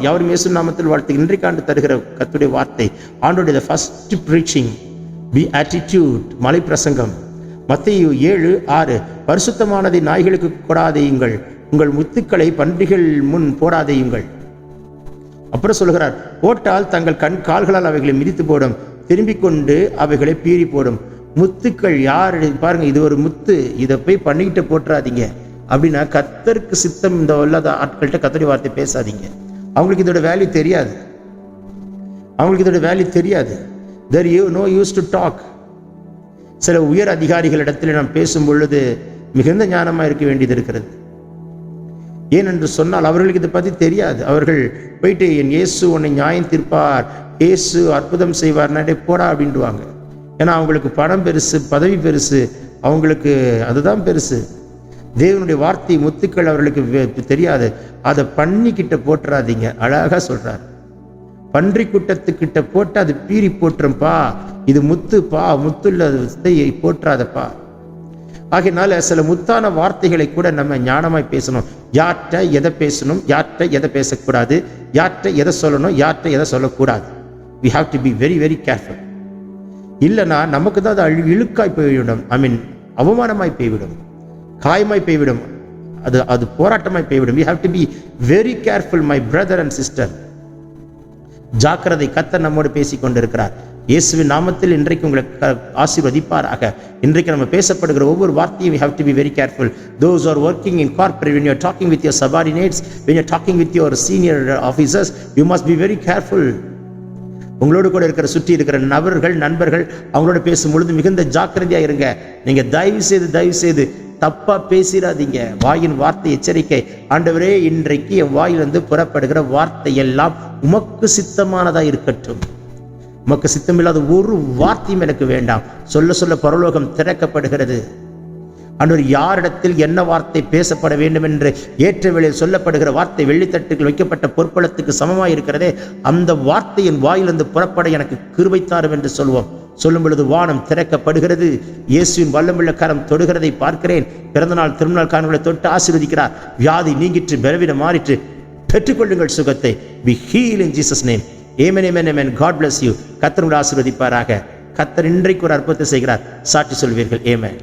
யாவரும் இயேசு நாமத்தில் வாழ்த்து. இன்றைக்கு ஆண்டு தருகிற கர்த்தருடைய வார்த்தை, ஆண்டோடைய ஃபர்ஸ்ட் பிரீச்சிங் பி ஆட்டிடியூட், மலை பிரசங்கம். மத்தேயு 7:6, பரிசுத்தமானதை நாய்களுக்கு கொடாதேயுங்கள், உங்கள் முத்துக்களை பன்றிகள் முன் போடாதேயுங்கள். அப்புறம் சொல்கிறார், போட்டால் தங்கள் கால்களால் அவைகளை மிதித்து போடும், திரும்பிக் கொண்டு அவைகளை பீறி போடும். முத்துக்கள் யார் பாருங்க, இது ஒரு முத்து, இதை போய் பண்ணிக்கிட்டு போட்டுறாதீங்க அப்படின்னா கர்த்தருக்கு சித்தம் இந்த இல்லாத ஆட்கள்கிட்ட கர்த்தருடைய வார்த்தை பேசாதீங்க. அவங்களுக்கு இதோட வேல்யூ தெரியாது, there you no use to talk. சில உயர் அதிகாரிகளிடத்தில் நாம் பேசும் பொழுது மிகுந்த ஞானமாக இருக்க வேண்டியது இருக்கிறது. ஏனென்று சொன்னால் அவர்களுக்கு இதை பற்றி தெரியாது. அவர்கள் போயிட்டு என் இயேசு உன்னை நியாயம் தீர்ப்பார், இயேசு அற்புதம் செய்வார்னா போடா அப்படின்ட்டுவாங்க. ஏன்னா அவங்களுக்கு பணம் பெருசு, பதவி பெருசு, அவங்களுக்கு அதுதான் பெருசு. தேவனுடைய வார்த்தை முத்துக்கள் அவர்களுக்கு தெரியாது. அதை பண்ணிக்கிட்ட போட்டுறாதீங்க. அழகா சொல்றார், பன்றி கூட்டத்துக்கிட்ட போட்டு அது பீறி போட்டுரும்பா, இது முத்துப்பா, முத்துள்ள போட்டுறாதப்பா. ஆகையினால சில முத்தான வார்த்தைகளை கூட நம்ம ஞானமாய் பேசணும். யார்கிட்ட எதை பேசணும், யார்கிட்ட எதை பேசக்கூடாது, யார்கிட்ட எதை சொல்லணும், யார்கிட்ட எதை சொல்லக்கூடாது. we have to be very very careful. இல்லைன்னா நமக்கு தான் அது இழுக்காய் போய்விடும், அவமானமாய் போய்விடும், காயமாய் போய்விடும், அது போராட்டமாய் போய்விடும். we have to be very careful my brother and sister. ஜாக்கிரதை. கர்த்தர் நம்மோடு பேசிக் கொண்டிருக்கிறார். இயேசுவின் நாமத்தில் இன்றைக்கு உங்களை ஆசீர்வதிப்பாராக. இன்றைக்கு நம்ம பேசப்படுகிற ஒவ்வொரு வார்த்தையும் we have to be very careful. Those who are working in corporate, when you are talking with your subordinates, when you are talking with your senior officers, you must be very careful. உங்களோடு கூட இருக்கிற சுற்றி இருக்கிற நண்பர்கள் அவங்களோட பேசும் பொழுது மிகுந்த ஜாக்கிரதையா இருங்க. நீங்க தயவு செய்து தப்பா பேசிடாதீங்க. வாயின் வார்த்தை எச்சரிக்கை. ஆண்டவரே, இன்றைக்கு என் வாயிலிருந்து புறப்படுகிற வார்த்தை எல்லாம் உமக்கு சித்தமானதா இருக்கட்டும். உமக்கு சித்தமில்லாத ஒரு வார்த்தையும் எனக்கு வேண்டாம். சொல்ல பரலோகம் திறக்கப்படுகிறது. ஆண்டவர் யாரிடத்தில் என்ன வார்த்தை பேசப்பட வேண்டும் என்று ஏற்ற வேளையில் சொல்லப்படுகிற வார்த்தை வெள்ளித்தட்டுகள் வைக்கப்பட்ட பொற்பளத்துக்கு சமமாக இருக்கிறதே, அந்த வார்த்தையின் வாயிலிருந்து புறப்பட எனக்கு கிருபை தாரும் என்று சொல்வோம். சொல்லும் பொழுது வானம் திறக்கப்படுகிறது. இயேசுவின் வல்லமுள்ள கரம் தொடுகிறதை பார்க்கிறேன். பிறந்தநாள் திருநாள் காரணங்களை தொட்டு ஆசீர்வதிக்கிறார். வியாதி நீங்கிற்று, பலவீனம் மாறிற்று. பெற்றுக்கொள்ளுங்கள் சுகத்தை. be healed in Jesus name. amen amen amen. God bless you. கர்த்தர் உங்களை ஆசீர்வதிப்பாராக. கர்த்தர் இன்றைக்கு ஒரு அற்புதத்தை செய்கிறார். சாட்சி சொல்வீர்கள். amen.